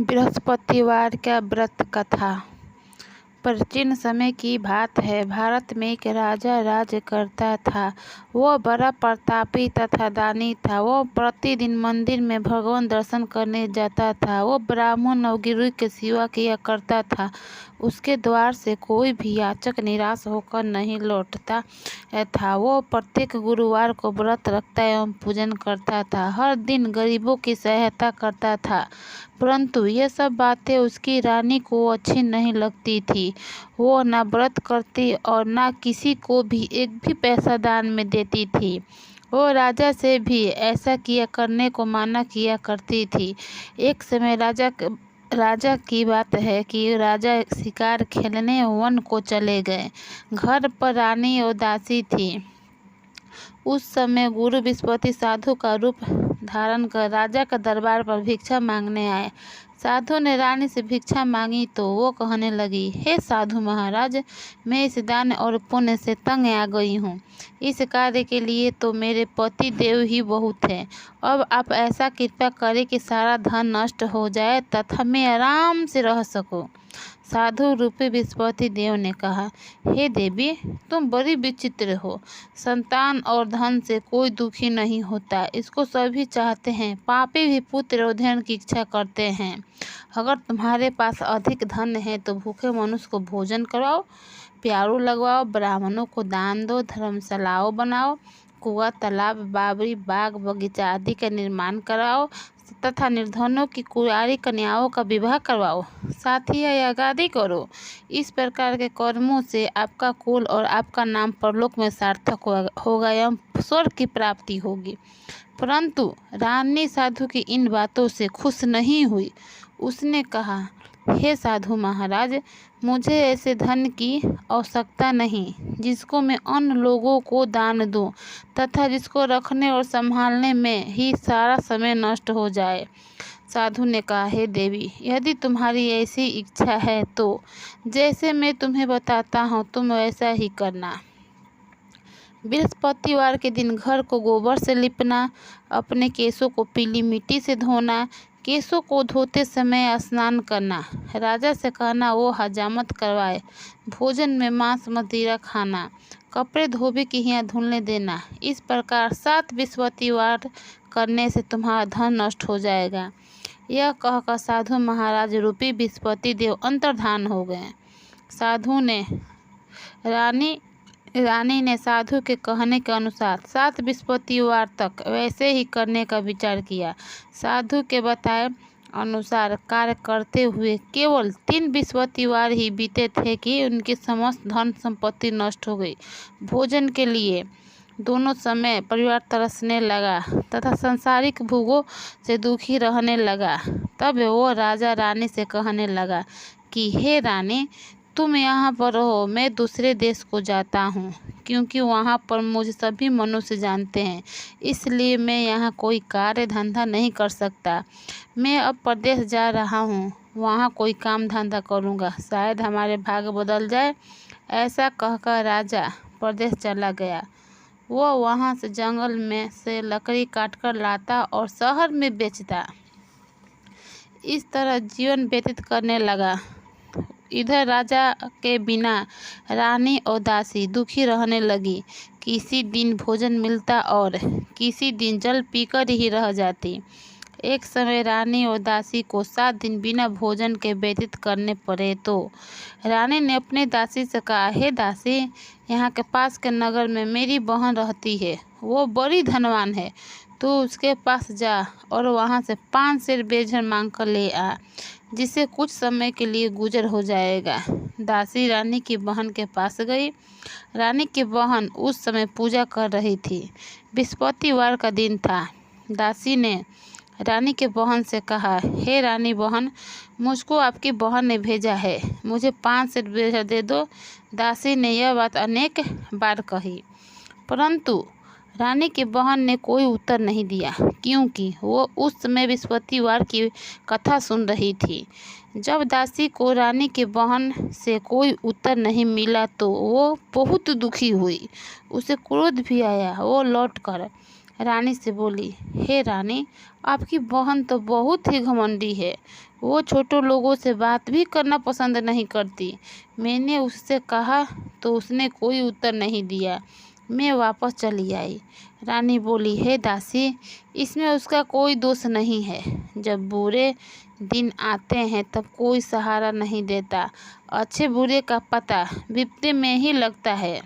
बृहस्पतिवार का व्रत कथा। प्राचीन समय की बात है। भारत में एक राजा राज करता था। वह बड़ा प्रतापी तथा दानी था। वह प्रतिदिन मंदिर में भगवान दर्शन करने जाता था। वह ब्राह्मण और गुरु की सेवा किया करता था। उसके द्वार से कोई भी याचक निराश होकर नहीं लौटता था। वह प्रत्येक गुरुवार को व्रत रखता एवं पूजन करता था। हर दिन गरीबों की सहायता करता था। परंतु ये सब बातें उसकी रानी को अच्छी नहीं लगती थी। वो न व्रत करती और न किसी को भी एक भी पैसा दान में देती थी। वो राजा से भी ऐसा किया करने को मना किया करती थी। एक समय राजा की बात है कि राजा शिकार खेलने वन को चले गए। घर पर रानी और दासी थी। उस समय गुरु बृहस्पति साधु का रूप धारण कर राजा का दरबार पर भिक्षा मांगने आए। साधु ने रानी से भिक्षा मांगी तो वो कहने लगी, हे साधु महाराज, मैं इस दान और पुण्य से तंग आ गई हूँ। इस कार्य के लिए तो मेरे पति देव ही बहुत है। अब आप ऐसा कृपा करें कि सारा धन नष्ट हो जाए तथा मैं आराम से रह सकूं। साधु रूपी बृहस्पति देव ने कहा, हे देवी, तुम बड़ी विचित्र हो। संतान और धन से कोई दुखी नहीं होता, इसको सभी चाहते हैं। पापी भी पुत्र और धन की इच्छा करते हैं। अगर तुम्हारे पास अधिक धन है तो भूखे मनुष्य को भोजन कराओ, प्यारू लगवाओ, ब्राह्मणों को दान दो, धर्मशालाओं बनाओ, कुआं, तालाब, बावड़ी, बाग, बगीचा आदि का निर्माण कराओ तथा निर्धनों की कुंवारी कन्याओं का विवाह करवाओ, साथ ही याग आदि करो। इस प्रकार के कर्मों से आपका कुल और आपका नाम परलोक में सार्थक होगा एवं स्वर्ग की प्राप्ति होगी। परंतु रानी साधु की इन बातों से खुश नहीं हुई। उसने कहा, हे साधु महाराज, मुझे ऐसे धन की आवश्यकता नहीं जिसको मैं अन्य लोगों को दान दूं तथा जिसको रखने और संभालने में ही सारा समय नष्ट हो जाए। साधु ने कहा, हे देवी, यदि तुम्हारी ऐसी इच्छा है तो जैसे मैं तुम्हें बताता हूँ तुम वैसा ही करना। बृहस्पतिवार के दिन घर को गोबर से लिपना, अपने केशों को पीली मिट्टी से धोना, केशों को धोते समय स्नान करना, राजा से कहना वो हजामत करवाए, भोजन में मांस मदिरा खाना, कपड़े धोबी के यहाँ धुलने देना। इस प्रकार 7 बृहस्पतिवार करने से तुम्हारा धन नष्ट हो जाएगा। यह कहकर साधु महाराज रूपी बृहस्पति देव अंतर्धान हो गए। रानी ने साधु के कहने के अनुसार 7 बृहस्पतिवार तक वैसे ही करने का विचार किया। साधु के बताए अनुसार कार्य करते हुए केवल 3 बृहस्पतिवार ही बीते थे कि उनकी समस्त धन संपत्ति नष्ट हो गई। भोजन के लिए दोनों समय परिवार तरसने लगा तथा सांसारिक भोगों से दुखी रहने लगा। तब वो राजा रानी से कहने लगा कि हे रानी, तुम यहाँ पर रहो, मैं दूसरे देश को जाता हूँ, क्योंकि वहाँ पर मुझे सभी मनुष्य जानते हैं, इसलिए मैं यहाँ कोई कार्य धंधा नहीं कर सकता। मैं अब प्रदेश जा रहा हूँ, वहाँ कोई काम धंधा करूँगा, शायद हमारे भाग्य बदल जाए। ऐसा कहकर राजा प्रदेश चला गया। वो वहाँ से जंगल में से लकड़ी काटकर लाता और शहर में बेचता। इस तरह जीवन व्यतीत करने लगा। इधर राजा के बिना रानी और दासी दुखी रहने लगी। किसी दिन भोजन मिलता और किसी दिन जल पीकर ही रह जाती। एक समय रानी और दासी को 7 दिन बिना भोजन के व्यतीत करने पड़े तो रानी ने अपनी दासी से कहा, हे दासी, यहाँ के पास के नगर में मेरी बहन रहती है, वो बड़ी धनवान है। तो उसके पास जा और वहाँ से 5 सेर बेजर मांग कर ले आ, जिससे कुछ समय के लिए गुजर हो जाएगा। दासी रानी की बहन के पास गई। रानी की बहन उस समय पूजा कर रही थी। बृहस्पतिवार का दिन था। दासी ने रानी के बहन से कहा, हे रानी बहन, मुझको आपकी बहन ने भेजा है, मुझे 5 सेर बेजर दे दो। दासी ने यह बात अनेक बार कही, परंतु रानी की बहन ने कोई उत्तर नहीं दिया, क्योंकि वो उस समय बृहस्पतिवार की कथा सुन रही थी। जब दासी को रानी की बहन से कोई उत्तर नहीं मिला तो वो बहुत दुखी हुई। उसे क्रोध भी आया। वो लौटकर रानी से बोली, हे रानी, आपकी बहन तो बहुत ही घमंडी है। वो छोटे लोगों से बात भी करना पसंद नहीं करती। मैंने उससे कहा तो उसने कोई उत्तर नहीं दिया। मैं वापस चली आई। रानी बोली, हे दासी, इसमें उसका कोई दोष नहीं है। जब बुरे दिन आते हैं तब कोई सहारा नहीं देता। अच्छे बुरे का पता विपत्ति में ही लगता है।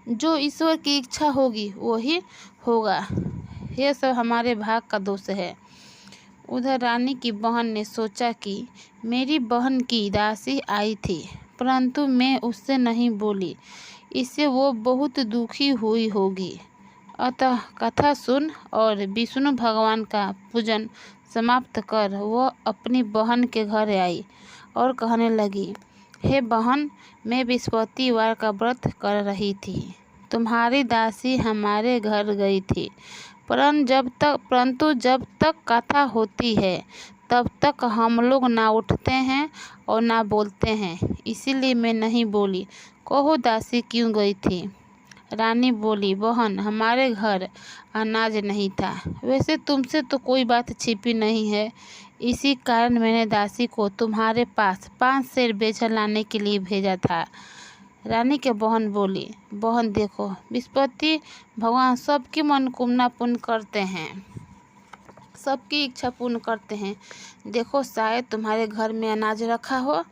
जो ईश्वर की इच्छा होगी वही होगा। यह सब हमारे भाग का दोष है। उधर रानी की बहन ने सोचा कि मेरी बहन की दासी आई थी, परंतु मैं उससे नहीं बोली। इससे वो बहुत दुखी हुई होगी। अतः कथा सुन और विष्णु भगवान का पूजन समाप्त कर वह अपनी बहन के घर आई और कहने लगी, हे बहन, मैं बृहस्पतिवार का व्रत कर रही थी। तुम्हारी दासी हमारे घर गई थी, परंतु जब तक कथा होती है तब तक हम लोग ना उठते हैं और ना बोलते हैं, इसीलिए मैं नहीं बोली। कहो दासी क्यों गई थी? रानी बोली, बहन, हमारे घर अनाज नहीं था। वैसे तुमसे तो कोई बात छिपी नहीं है, इसी कारण मैंने दासी को तुम्हारे पास 5 सेर बेचन लाने के लिए भेजा था। रानी के बहन बोली, बहन देखो, बृहस्पति भगवान सबकी मनोकामना पूर्ण करते हैं, सबकी इच्छा पूर्ण करते हैं। देखो, शायद तुम्हारे घर में अनाज रखा हो।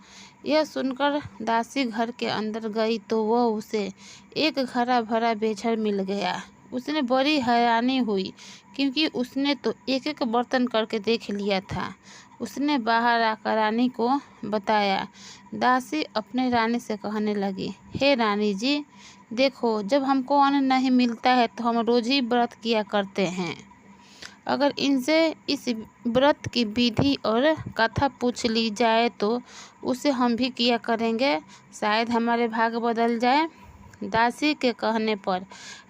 यह सुनकर दासी घर के अंदर गई तो वह उसे एक हरा भरा बेचड़ मिल गया। उसने बड़ी हैरानी हुई, क्योंकि उसने तो एक एक बर्तन करके देख लिया था। उसने बाहर आकर रानी को बताया। दासी अपने रानी से कहने लगी, हे रानी जी, देखो, जब हमको अन्न नहीं मिलता है तो हम रोज ही व्रत किया करते हैं। अगर इनसे इस व्रत की विधि और कथा पूछ ली जाए तो उसे हम भी किया करेंगे, शायद हमारे भाग बदल जाए। दासी के कहने पर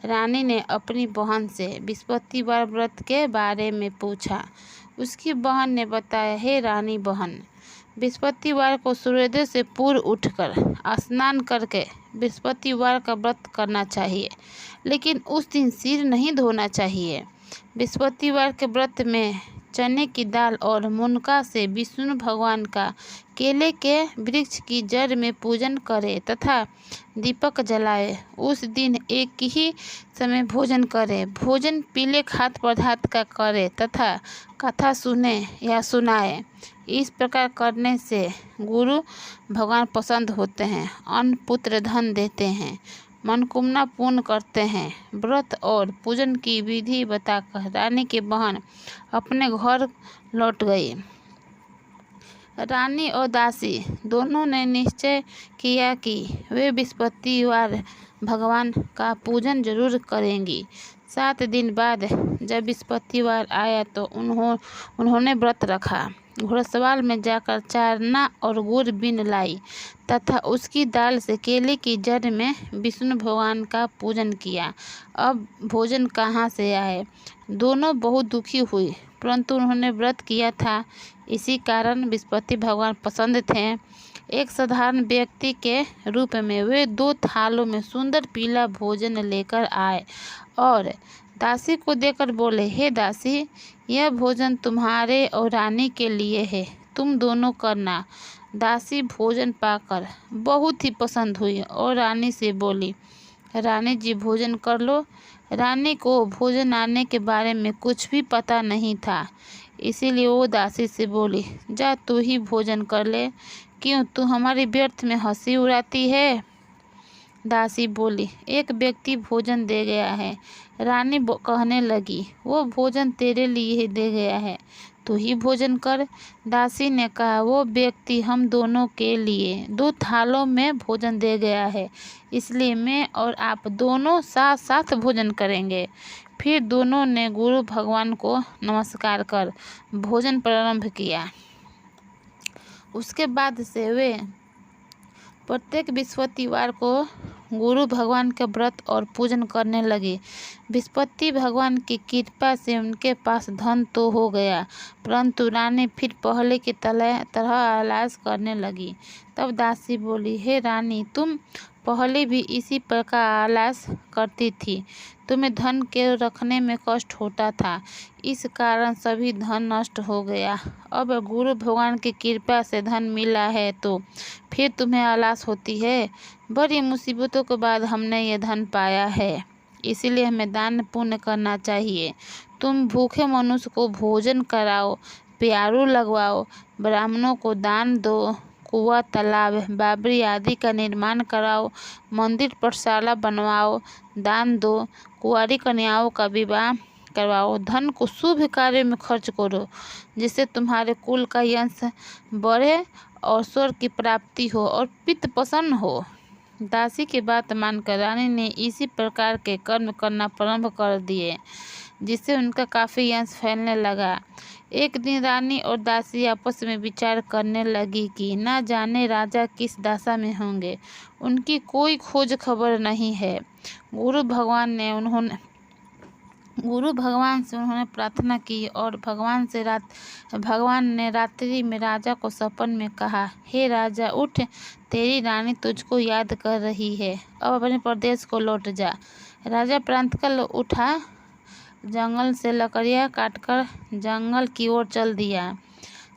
रानी ने अपनी बहन से बृहस्पतिवार व्रत के बारे में पूछा। उसकी बहन ने बताया, हे रानी बहन, बृहस्पतिवार को सूर्योदय से पूर्व उठकर स्नान करके बृहस्पतिवार का व्रत करना चाहिए, लेकिन उस दिन सिर नहीं धोना चाहिए। बृहस्पतिवार के व्रत में चने की दाल और मुनका से विष्णु भगवान का केले के वृक्ष की जड़ में पूजन करे तथा दीपक जलाए। उस दिन एक ही समय भोजन करे। भोजन पीले खाद्य पदार्थ का करे तथा कथा सुने या सुनाए। इस प्रकार करने से गुरु भगवान पसंद होते हैं, अन्न पुत्र धन देते हैं, मनोकामना पूर्ण करते हैं। व्रत और पूजन की विधि बताकर रानी की बहन अपने घर लौट गई। रानी और दासी दोनों ने निश्चय किया कि वे बृहस्पतिवार भगवान का पूजन जरूर करेंगी। 7 दिन बाद जब बृहस्पतिवार आया तो उन्होंने व्रत रखा। घुड़सवाल में जाकर चारना और गुड़ बीन लाई तथा उसकी दाल से केले की जड़ में विष्णु भगवान का पूजन किया। अब भोजन कहाँ से आए? दोनों बहुत दुखी हुई, परंतु उन्होंने व्रत किया था, इसी कारण बृहस्पति भगवान पसंद थे। एक साधारण व्यक्ति के रूप में वे 2 थालों में सुंदर पीला भोजन लेकर आए और दासी को देकर बोले, हे दासी, यह भोजन तुम्हारे और रानी के लिए है, तुम दोनों करना। दासी भोजन पाकर बहुत ही पसंद हुई और रानी से बोली, रानी जी, भोजन कर लो। रानी को भोजन आने के बारे में कुछ भी पता नहीं था, इसीलिए वो दासी से बोली, जा तू ही भोजन कर ले, क्यों तू हमारी व्यर्थ में हंसी उड़ाती है? दासी बोली, एक व्यक्ति भोजन दे गया है। रानी कहने लगी, वो भोजन तेरे लिए ही दे गया है, तू ही भोजन कर। दासी ने कहा, वो व्यक्ति हम दोनों के लिए 2 थालों में भोजन दे गया है, इसलिए मैं और आप दोनों साथ साथ भोजन करेंगे। फिर दोनों ने गुरु भगवान को नमस्कार कर भोजन प्रारंभ किया। उसके बाद से वे प्रत्येक बृहस्पतिवार को गुरु भगवान के व्रत और पूजन करने लगे। बृहस्पति भगवान की कृपा से उनके पास धन तो हो गया, परंतु रानी फिर पहले की तरह आलस करने लगी। तब दासी बोली, हे रानी, तुम पहले भी इसी प्रकार आलस करती थी। तुम्हें धन के रखने में कष्ट होता था, इस कारण सभी धन नष्ट हो गया। अब गुरु भगवान की कृपा से धन मिला है तो फिर तुम्हें आलस होती है। बड़ी मुसीबतों के बाद हमने ये धन पाया है, इसीलिए हमें दान पुण्य करना चाहिए। तुम भूखे मनुष्य को भोजन कराओ, प्यारू लगवाओ, ब्राह्मणों को दान दो, कुआं, तालाब, बावड़ी आदि का निर्माण कराओ, मंदिर, पाठशाला बनवाओ, दान दो, कुंवारी कन्याओं का विवाह करवाओ, धन को शुभ कार्य में खर्च करो, जिससे तुम्हारे कुल का यश बढ़े और स्वर्ग की प्राप्ति हो और पितृ प्रसन्न हो। दासी की बात मानकर रानी ने इसी प्रकार के कर्म करना प्रारंभ कर दिए, जिससे उनका काफ़ी यश फैलने लगा। एक दिन रानी और दासी आपस में विचार करने लगी कि न जाने राजा किस दशा में होंगे, उनकी कोई खोज खबर नहीं है। गुरु भगवान से उन्होंने प्रार्थना की और भगवान ने रात्रि में राजा को सपन में कहा, हे राजा, उठ, तेरी रानी तुझको याद कर रही है, अब अपने प्रदेश को लौट जा। राजा प्रातःकाल उठा, जंगल से लकड़ियाँ काटकर जंगल की ओर चल दिया।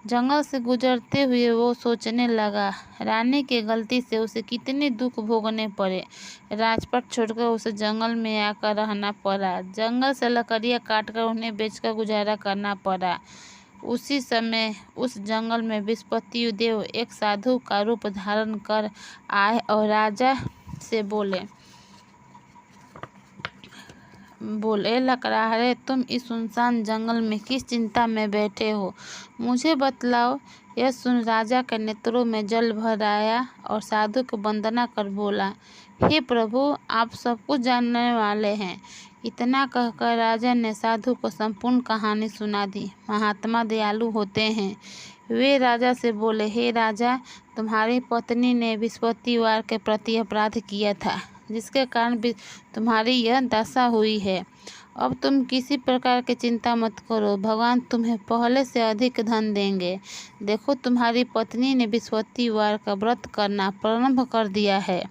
जंगल से गुजरते हुए वो सोचने लगा, रानी की गलती से उसे कितने दुख भोगने पड़े। राजपाट छोड़कर उसे जंगल में आकर रहना पड़ा। जंगल से लकड़ियाँ काटकर उन्हें बेचकर गुजारा करना पड़ा। उसी समय उस जंगल में बृहस्पति देव एक साधु का रूप धारण कर आए और राजा से बोले, लकड़हारे, तुम इस सुनसान जंगल में किस चिंता में बैठे हो, मुझे बतलाओ। यह सुन राजा के नेत्रों में जल भर आया और साधु को वंदना कर बोला, हे प्रभु, आप सब कुछ जानने वाले हैं। इतना कहकर राजा ने साधु को संपूर्ण कहानी सुना दी। महात्मा दयालु होते हैं। वे राजा से बोले, हे राजा, तुम्हारी पत्नी ने बृहस्पतिवार के प्रति अपराध किया था, जिसके कारण भी तुम्हारी यह दशा हुई है। अब तुम किसी प्रकार की चिंता मत करो, भगवान तुम्हें पहले से अधिक धन देंगे। देखो, तुम्हारी पत्नी ने बृहस्पतिवार का व्रत करना प्रारंभ कर दिया है।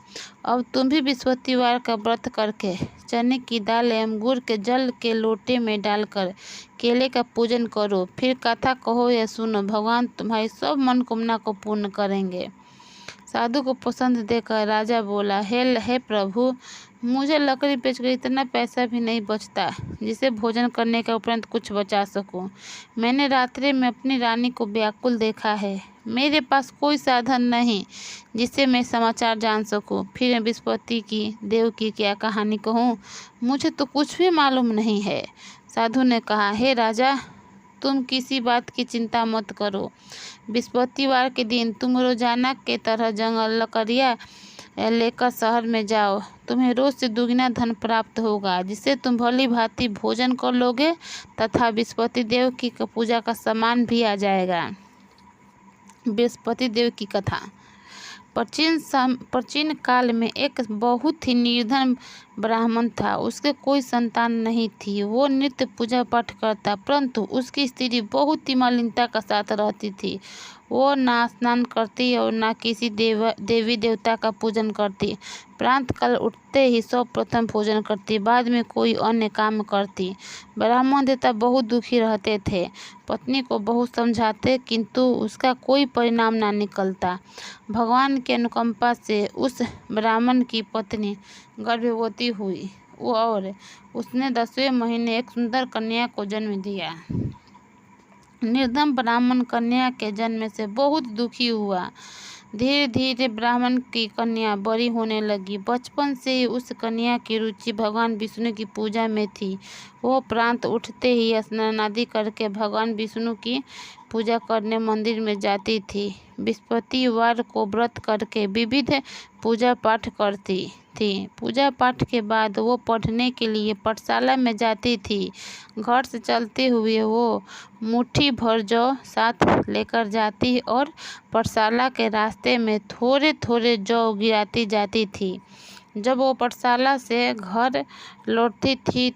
अब तुम भी बृहस्पतिवार का व्रत करके चने की दाल एवं गुड़ के जल के लोटे में डालकर केले का पूजन करो, फिर कथा कहो या सुनो, भगवान तुम्हारी सब मनोकामना को पूर्ण करेंगे। साधु को पसंद देखकर राजा बोला, हे प्रभु, मुझे लकड़ी बेचकर इतना पैसा भी नहीं बचता जिसे भोजन करने के उपरांत कुछ बचा सकूं। मैंने रात्रि में अपनी रानी को व्याकुल देखा है। मेरे पास कोई साधन नहीं जिससे मैं समाचार जान सकूं। फिर मैं बृहस्पति की देव की क्या कहानी कहूं, मुझे तो कुछ भी मालूम नहीं है। साधु ने कहा, हे राजा, तुम किसी बात की चिंता मत करो। बृहस्पतिवार के दिन तुम रोजाना के तरह जंगल लकड़ियाँ लेकर शहर में जाओ। तुम्हें रोज से दुगना धन प्राप्त होगा, जिससे तुम भली भांति भोजन कर लोगे तथा बृहस्पति देव की पूजा का सामान भी आ जाएगा। बृहस्पति देव की कथा। प्राचीन काल में एक बहुत ही निर्धन ब्राह्मण था। उसके कोई संतान नहीं थी। वो नित्य पूजा पाठ करता, परंतु उसकी स्त्री बहुत ही मलिनता के साथ रहती थी। वो ना स्नान करती और ना किसी देवी देवता का पूजन करती। प्रातःकाल उठते ही सर्वप्रथम भोजन करती, बाद में कोई अन्य काम करती। ब्राह्मण देवता बहुत दुखी रहते थे। पत्नी को बहुत समझाते, किंतु उसका कोई परिणाम ना निकलता। भगवान की अनुकंपा से उस ब्राह्मण की पत्नी गर्भवती हुई और उसने 10वें महीने एक सुंदर कन्या को जन्म दिया। निर्धन ब्राह्मण कन्या के जन्म से बहुत दुखी हुआ। धीरे धीरे ब्राह्मण की कन्या बड़ी होने लगी। बचपन से ही उस कन्या की रुचि भगवान विष्णु की पूजा में थी। वो प्रातः उठते ही स्नान आदि करके भगवान विष्णु की पूजा करने मंदिर में जाती थी। बृहस्पतिवार को व्रत करके विविध पूजा पाठ करती थी। पूजा पाठ के बाद वो पढ़ने के लिए पाठशाला में जाती थी। घर से चलते हुए वो मुट्ठी भर जौ साथ लेकर जाती और पाठशाला के रास्ते में थोड़े थोड़े जौ गिराती जाती थी। जब वो पाठशाला से घर लौटती थी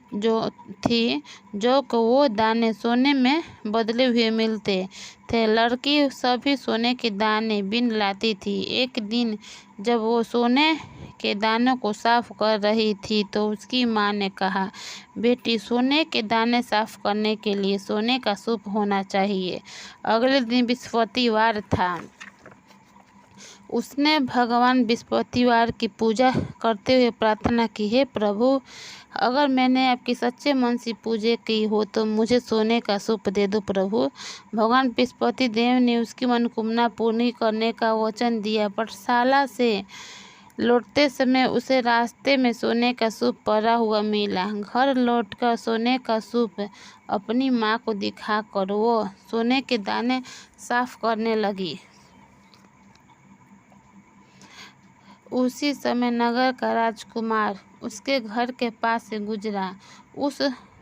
जो को वो दाने सोने में बदले हुए मिलते थे। लड़की सभी सोने के दाने बीन लाती थी। एक दिन जब वो सोने के दानों को साफ कर रही थी तो उसकी माँ ने कहा, बेटी, सोने के दाने साफ करने के लिए सोने का सूप होना चाहिए। अगले दिन बृहस्पतिवार था। उसने भगवान बृहस्पतिवार की पूजा करते हुए प्रार्थना की, हे प्रभु, अगर मैंने आपकी सच्चे मन से पूजा की हो तो मुझे सोने का सूप दे दो प्रभु। भगवान बृहस्पति देव ने उसकी मनोकामना पूर्ण करने का वचन दिया। पाठशाला से लौटते समय उसे रास्ते में सोने का सूप पड़ा हुआ मिला। घर लौटकर सोने का सूप अपनी माँ को दिखाकर वो सोने के दाने साफ करने लगी। उसी समय नगर का राजकुमार उसके घर के पास से गुजरा। उस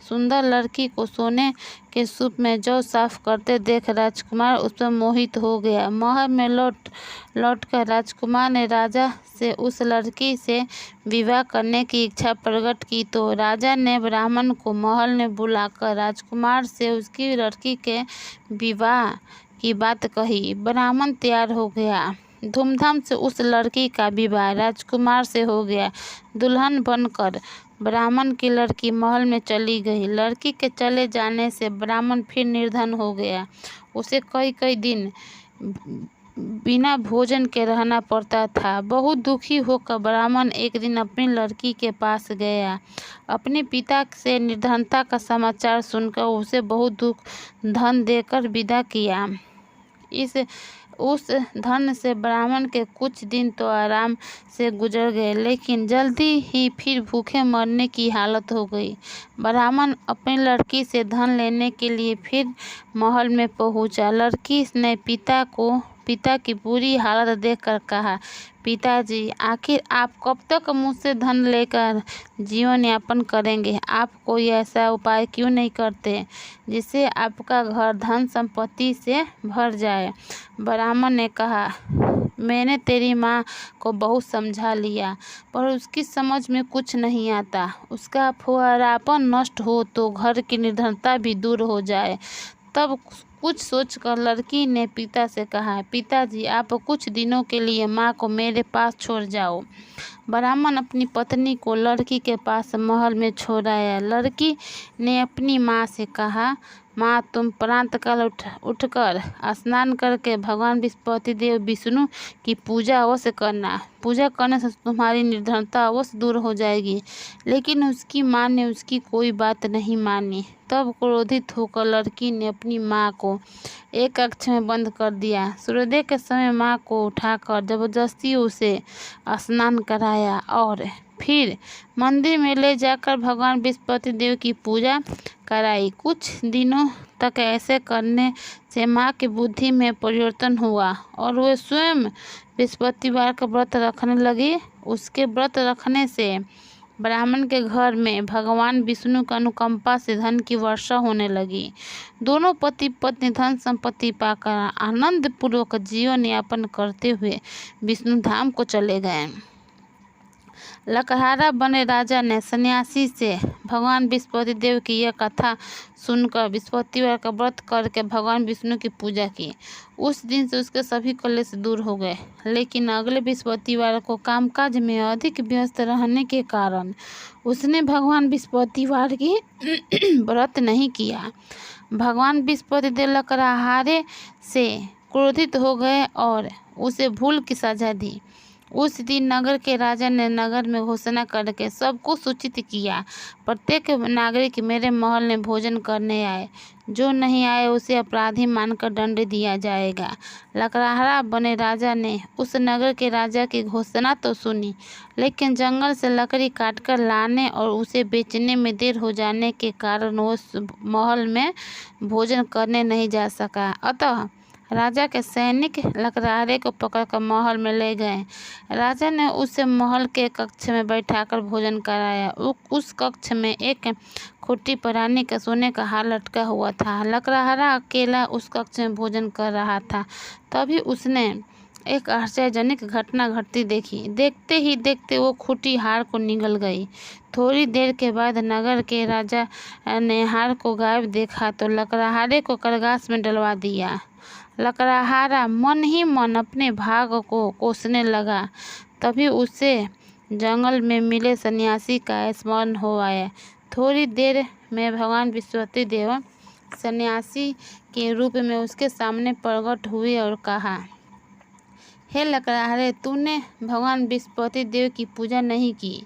सुंदर लड़की को सोने के सूप में जौ साफ करते देख राजकुमार उस पर मोहित हो गया। महल में लौटकर राजकुमार ने राजा से उस लड़की से विवाह करने की इच्छा प्रकट की तो राजा ने ब्राह्मण को महल में बुलाकर राजकुमार से उसकी लड़की के विवाह की बात कही। ब्राह्मण तैयार हो गया। धूमधाम से उस लड़की का विवाह राजकुमार से हो गया। दुल्हन बनकर ब्राह्मण की लड़की महल में चली गई। लड़की के चले जाने से ब्राह्मण फिर निर्धन हो गया। उसे कई दिन बिना भोजन के रहना पड़ता था। बहुत दुखी होकर ब्राह्मण एक दिन अपनी लड़की के पास गया। अपने पिता से निर्धनता का समाचार सुनकर उसे बहुत धन देकर विदा किया। उस धन से ब्राह्मण के कुछ दिन तो आराम से गुजर गए, लेकिन जल्दी ही फिर भूखे मरने की हालत हो गई। ब्राह्मण अपनी लड़की से धन लेने के लिए फिर महल में पहुंचा। लड़की ने पिता की बुरी हालत देखकर कहा, पिताजी, आखिर आप कब तक मुझसे धन लेकर जीवन यापन करेंगे? आप कोई ऐसा उपाय क्यों नहीं करते जिससे आपका घर धन संपत्ति से भर जाए? ब्राह्मण ने कहा, मैंने तेरी माँ को बहुत समझा लिया, पर उसकी समझ में कुछ नहीं आता। उसका फुहारापन नष्ट हो तो घर की निर्धनता भी दूर हो जाए। तब कुछ सोचकर लड़की ने पिता से कहा, पिताजी, आप कुछ दिनों के लिए माँ को मेरे पास छोड़ जाओ। ब्राह्मण अपनी पत्नी को लड़की के पास महल में छोड़ आया। लड़की ने अपनी माँ से कहा, माँ, तुम प्रातःकाल उठकर स्नान करके भगवान बृहस्पति देव विष्णु की पूजा अवश्य करना। पूजा करने से तुम्हारी निर्धनता अवश्य दूर हो जाएगी। लेकिन उसकी माँ ने उसकी कोई बात नहीं मानी। तब क्रोधित होकर लड़की ने अपनी माँ को एक कक्ष में बंद कर दिया। सूर्योदय के समय माँ को उठाकर जबरदस्ती उसे स्नान कराया और फिर मंदिर में ले जाकर भगवान बृहस्पति देव की पूजा कराई। कुछ दिनों तक ऐसे करने से माँ की बुद्धि में परिवर्तन हुआ और वह स्वयं बृहस्पतिवार का व्रत रखने लगी। उसके व्रत रखने से ब्राह्मण के घर में भगवान विष्णु की अनुकंपा से धन की वर्षा होने लगी। दोनों पति पत्नी धन संपत्ति पाकर आनंद पूर्वक जीवन यापन करते हुए विष्णु धाम को चले गए। लकड़हारा बने राजा ने सन्यासी से भगवान बृहस्पति देव की यह कथा सुनकर बृहस्पतिवार का व्रत करके भगवान विष्णु की पूजा की। उस दिन से उसके सभी कलेश दूर हो गए। लेकिन अगले बृहस्पतिवार को कामकाज में अधिक व्यस्त रहने के कारण उसने भगवान बृहस्पतिवार की व्रत नहीं किया। भगवान बृहस्पति देव लकड़हारे से क्रोधित हो गए और उसे भूल की सजा दी। उस दिन नगर के राजा ने नगर में घोषणा करके सबको सूचित किया, प्रत्येक नागरिक मेरे महल में भोजन करने आए। जो नहीं आए उसे अपराधी मानकर दंड दिया जाएगा। लकड़हारा बने राजा ने उस नगर के राजा की घोषणा तो सुनी, लेकिन जंगल से लकड़ी काटकर लाने और उसे बेचने में देर हो जाने के कारण वो महल में भोजन करने नहीं जा सका। अतः राजा के सैनिक लकड़हारे को पकड़कर महल में ले गए। राजा ने उसे महल के कक्ष में बैठाकर भोजन कराया। उस कक्ष में एक खूंटी पर रानी का सोने का हार लटका हुआ था। लकड़हारा अकेला उस कक्ष में भोजन कर रहा था। तभी उसने एक आश्चर्यजनक घटना घटती देखी। देखते ही देखते वो खूंटी हार को निगल गई। थोड़ी देर के बाद नगर के राजा ने हार को गायब देखा तो लकड़हारे को करगास में डलवा दिया। लकड़हारा मन ही मन अपने भाग को कोसने लगा। तभी उसे जंगल में मिले सन्यासी का स्मरण हो आया। थोड़ी देर में भगवान विश्वती देव सन्यासी के रूप में उसके सामने प्रकट हुए और कहा, हे लकड़हारे, तूने भगवान विश्वती देव की पूजा नहीं की,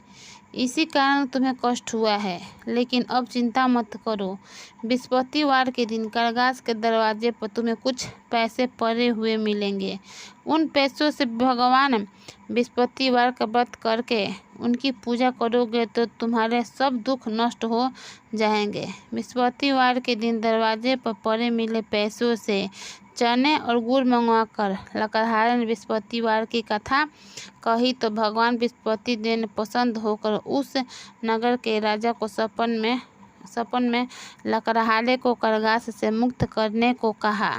इसी कारण तुम्हें कष्ट हुआ है। लेकिन अब चिंता मत करो। बृहस्पतिवार के दिन करगास के दरवाजे पर तुम्हें कुछ पैसे पड़े हुए मिलेंगे। उन पैसों से भगवान बृहस्पतिवार का व्रत करके उनकी पूजा करोगे तो तुम्हारे सब दुख नष्ट हो जाएंगे। बृहस्पतिवार के दिन दरवाजे पर पड़े मिले पैसों से चने और गुड़ मंगवाकर लकड़हारे ने बृहस्पतिवार की कथा कही तो भगवान बृहस्पति देव ने प्रसन्न होकर उस नगर के राजा को सपन में लकड़हारे को करगास से मुक्त करने को कहा।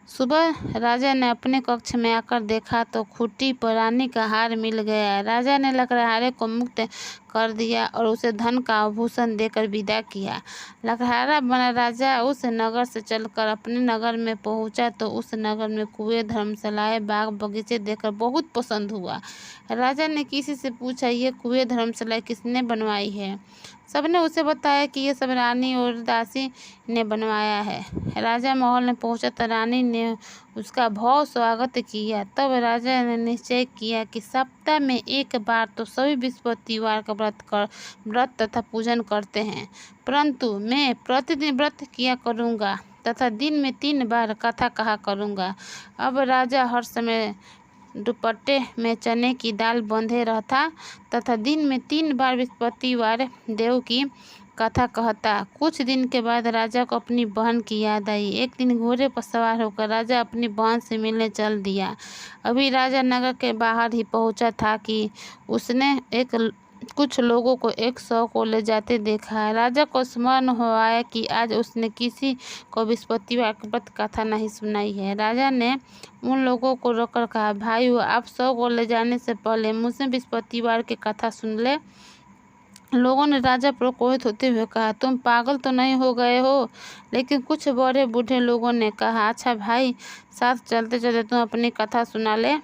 सुबह राजा ने अपने कक्ष में आकर देखा तो खूंटी पर रानी का हार मिल गया। राजा ने लकड़हारे को मुक्त कर दिया और उसे धन का आभूषण देकर विदा किया। लकड़हारा बना राजा उस नगर से चलकर अपने नगर में पहुंचा तो उस नगर में कुएं, धर्मशालाएं, बाग बगीचे देखकर बहुत पसंद हुआ। राजा ने किसी से पूछा, ये कुएं, धर्मशालाएं किसने बनवाई है? सबने उसे बताया कि ये सब रानी और दासी ने बनवाया है। राजा महल में पहुंचा तो रानी ने उसका भव्य स्वागत किया। तब राजा ने निश्चय किया कि सप्ताह में एक बार तो सभी बृहस्पतिवार का व्रत तथा पूजन करते हैं, परंतु मैं प्रतिदिन व्रत किया करूँगा तथा दिन में 3 बार कथा कहा करूँगा। अब राजा हर समय दुपट्टे में चने की दाल बंधे रहता तथा दिन में 3 बार बृहस्पतिवार देव की कथा कहता। कुछ दिन के बाद राजा को अपनी बहन की याद आई। एक दिन घोड़े पर सवार होकर राजा अपनी बहन से मिलने चल दिया। अभी राजा नगर के बाहर ही पहुंचा था कि उसने कुछ लोगों को एक शव को ले जाते देखा। राजा को स्मरण हो आया कि आज उसने किसी को बृहस्पतिवार की व्रत कथा नहीं सुनाई है। राजा ने उन लोगों को रोककर कहा, भाइयों, आप शव को ले जाने से पहले मुझसे बृहस्पतिवार की कथा सुन ले। लोगों ने राजा पर क्रोधित होते हुए कहा, तुम पागल तो नहीं हो गए हो? लेकिन कुछ बड़े बूढ़े लोगों ने कहा, अच्छा भाई, साथ चलते चलते तुम अपनी कथा सुना ले।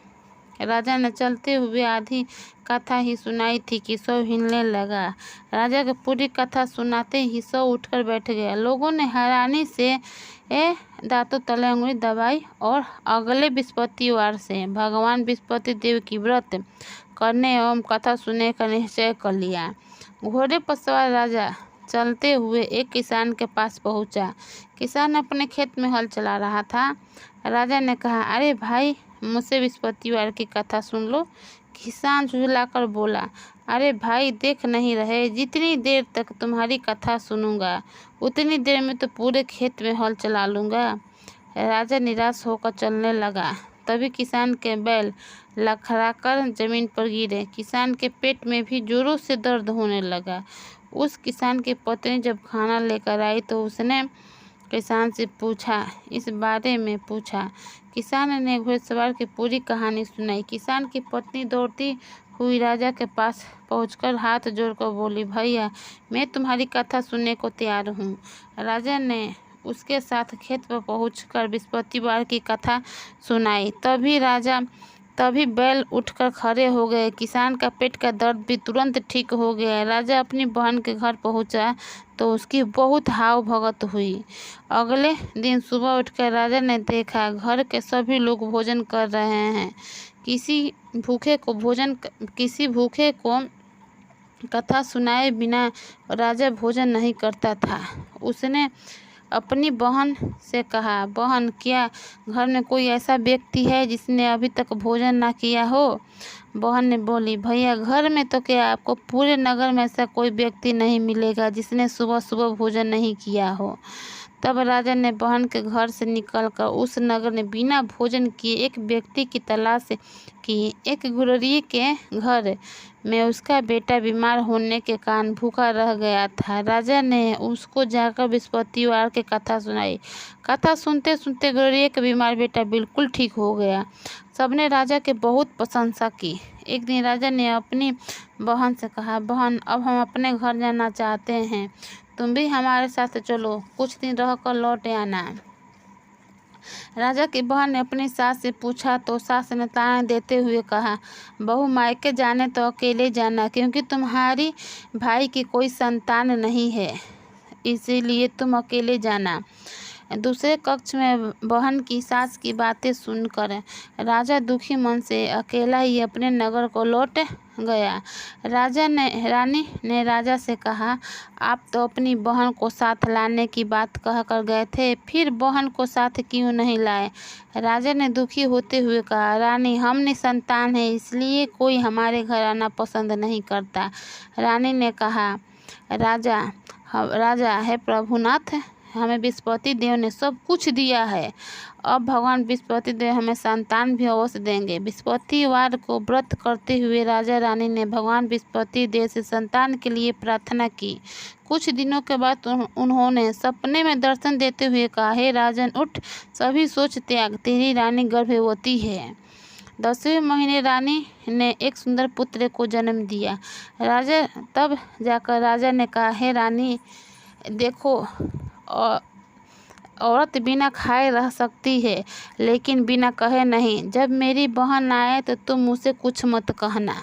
राजा ने चलते हुए आधी कथा ही सुनाई थी कि शव हिलने लगा। राजा को पूरी कथा सुनाते ही शव उठकर बैठ गया। लोगों ने हैरानी से दांतों तले उंगली दबाई और अगले बृहस्पतिवार से भगवान बृहस्पति देव की व्रत करने एवं कथा सुनने का निश्चय कर लिया। घोड़े पर सवार राजा चलते हुए एक किसान के पास पहुंचा। किसान अपने खेत में हल चला रहा था। राजा ने कहा, अरे भाई, मुझसे बृहस्पतिवार की कथा सुन लो। किसान झुलाकर बोला, अरे भाई, देख नहीं रहे, जितनी देर तक तुम्हारी कथा सुनूंगा उतनी देर में तो पूरे खेत में हल चला लूँगा। राजा निराश होकर चलने लगा। तभी किसान के बैल लड़खड़ाकर जमीन पर गिरे। किसान के पेट में भी जोरों से दर्द होने लगा। उस किसान की पत्नी जब खाना लेकर आई तो उसने किसान से इस बारे में पूछा। किसान ने घुड़सवार की पूरी कहानी सुनाई। किसान की पत्नी दौड़ती हुई राजा के पास पहुंचकर हाथ जोड़कर बोली, भैया, मैं तुम्हारी कथा सुनने को तैयार हूँ। राजा ने उसके साथ खेत पर पहुंचकर बृहस्पतिवार की कथा सुनाई। तभी बैल उठकर खड़े हो गए। किसान का पेट का दर्द भी तुरंत ठीक हो गया। राजा अपनी बहन के घर पहुंचा तो उसकी बहुत हाव भगत हुई। अगले दिन सुबह उठकर राजा ने देखा घर के सभी लोग भोजन कर रहे हैं। किसी भूखे को कथा सुनाए बिना राजा भोजन नहीं करता था। उसने अपनी बहन से कहा, बहन, क्या घर में कोई ऐसा व्यक्ति है जिसने अभी तक भोजन ना किया हो? बहन ने बोली, भैया, घर में तो क्या, आपको पूरे नगर में ऐसा कोई व्यक्ति नहीं मिलेगा जिसने सुबह सुबह भोजन नहीं किया हो। तब राजा ने बहन के घर से निकलकर उस नगर में बिना भोजन किए एक व्यक्ति की तलाश की। एक गुररी के घर में उसका बेटा बीमार होने के कारण भूखा रह गया था। राजा ने उसको जाकर बृहस्पतिवार की कथा सुनाई। कथा सुनते सुनते गुररी का बीमार बेटा बिल्कुल ठीक हो गया। सबने राजा की बहुत प्रशंसा की। एक दिन राजा ने अपनी बहन से कहा, बहन, अब हम अपने घर जाना चाहते हैं, तुम भी हमारे साथ चलो, कुछ दिन रहकर लौट आना। राजा की बहन ने अपनी सास से पूछा तो सास ने ताने देते हुए कहा, बहू, मायके जाने तो अकेले जाना, क्योंकि तुम्हारी भाई की कोई संतान नहीं है, इसीलिए तुम अकेले जाना। दूसरे कक्ष में बहन की सास की बातें सुनकर राजा दुखी मन से अकेला ही अपने नगर को लौट गया। रानी ने राजा से कहा, आप तो अपनी बहन को साथ लाने की बात कहकर गए थे, फिर बहन को साथ क्यों नहीं लाए? राजा ने दुखी होते हुए कहा, रानी, हम निसंतान हैं, इसलिए कोई हमारे घर आना पसंद नहीं करता। रानी ने कहा, राजा है प्रभुनाथ, हमें बृहस्पति देव ने सब कुछ दिया है, अब भगवान बृहस्पति देव हमें संतान भी अवश्य देंगे। बृहस्पतिवार को व्रत करते हुए राजा रानी ने भगवान बृहस्पति देव से संतान के लिए प्रार्थना की। कुछ दिनों के बाद उन्होंने सपने में दर्शन देते हुए कहा, हे राजन, उठ, सभी सोच त्याग, तेरी रानी गर्भवती है। 10वें महीने रानी ने एक सुंदर पुत्र को जन्म दिया। तब जाकर राजा ने कहा, हे रानी, देखो, औरत बिना खाए रह सकती है, लेकिन बिना कहे नहीं। जब मेरी बहन आए तो तुम उसे कुछ मत कहना।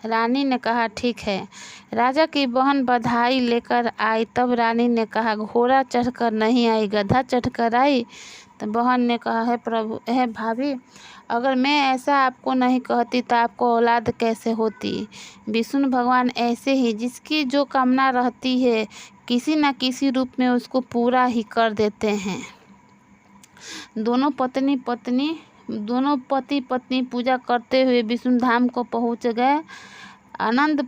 रानी ने कहा, ठीक है। राजा की बहन बधाई लेकर आई। तब रानी ने कहा, घोड़ा चढ़कर नहीं आई, गधा चढ़कर आई। तो बहन ने कहा, है प्रभु, है भाभी, अगर मैं ऐसा आपको नहीं कहती तो आपको औलाद कैसे होती? विष्णु भगवान ऐसे ही जिसकी जो कामना रहती है किसी न किसी रूप में उसको पूरा ही कर देते हैं। दोनों पति पत्नी पूजा करते हुए विष्णु धाम को पहुंच गए। आनंद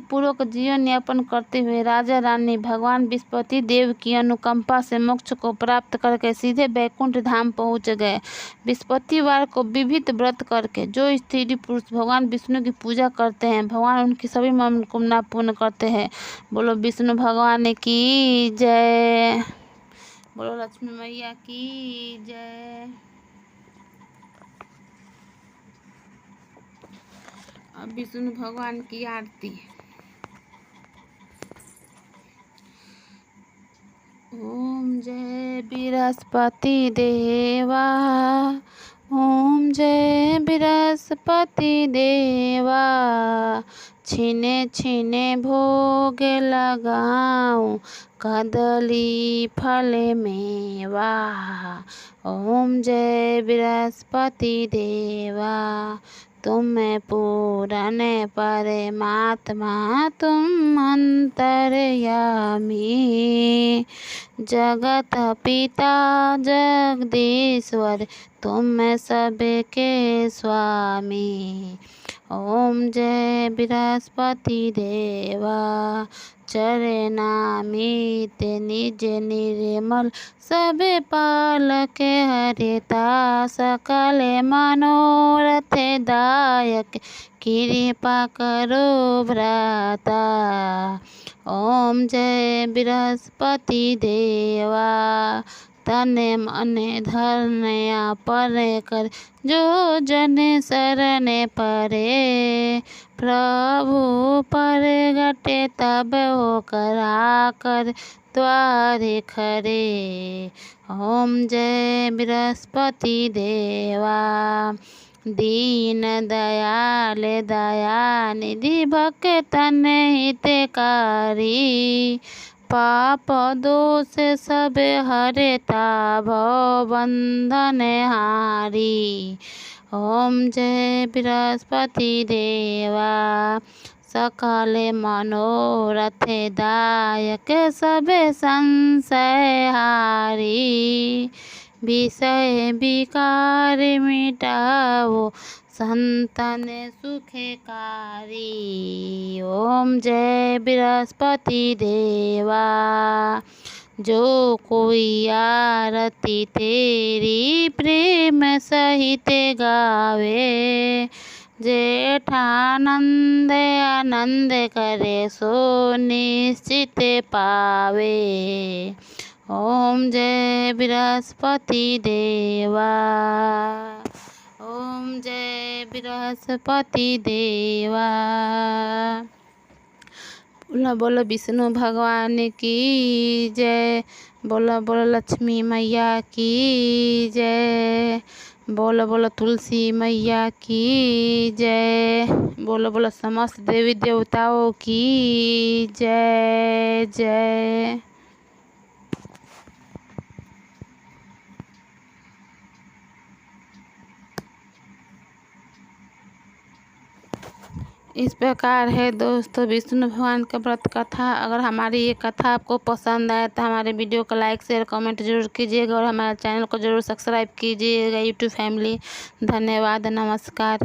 पूर्वक जीवन यापन करते हुए राजा रानी भगवान बृहस्पति देव की अनुकंपा से मोक्ष को प्राप्त करके सीधे वैकुंठ धाम पहुंच गए। बृहस्पतिवार को विविध व्रत करके जो स्त्री पुरुष भगवान विष्णु की पूजा करते हैं, भगवान उनकी सभी मनोकामना पूर्ण करते हैं। बोलो विष्णु भगवान की जय, बोलो लक्ष्मी मैया की जय। अब विष्णु भगवान की आरती। ओम जय बृहस्पति देवा, ओम जय बृहस्पति देवा, छिने छिने भोग लगाऊं, कदली फल मेवा। ओम जय बृहस्पति देवा, तुम पूरन परमात्मा, तुम अंतर्यामी, जगत पिता जगदीश्वर, तुम सबके स्वामी। ओम जय बृहस्पति देवा, चरनामित निज निर्मल, सब पालक हरिता, सकल मनोरथ दायक, कृपा करो भ्राता। ओम जय बृहस्पति देवा, तन मन धन पर कर, जो जन शरण परे, प्रभु प्रगटे तब हो करा कर द्वारे खरे। ओम जय बृहस्पति देवा, दीन दयाल दयानिधि, भक्तन हितकारी, पाप दोष सब हरता, भव बंधन हारी। ओम जय बृहस्पति देवा, सकल मनोरथ दायक, सब संशय हारी, विषय विकार मिटाओ, संतन सुखकारी। ओम जय बृहस्पति देवा, जो कोई आरती तेरी प्रेम सहित गावे, जेठानंद आनंद करे सो निश्चित पावे। ओम जय बृहस्पति देवा, ओम जय बृहस्पति देवा। बोलो बोलो विष्णु भगवान की जय, बोलो बोलो लक्ष्मी मैया की जय, बोलो बोलो तुलसी मैया की जय, बोलो बोलो समस्त देवी देवताओं की जय जय। इस प्रकार है दोस्तों विष्णु भगवान का व्रत कथा। अगर हमारी ये कथा आपको पसंद आए तो हमारे वीडियो को लाइक शेयर कमेंट जरूर कीजिएगा और हमारे चैनल को जरूर सब्सक्राइब कीजिएगा यूट्यूब फैमिली। धन्यवाद, नमस्कार।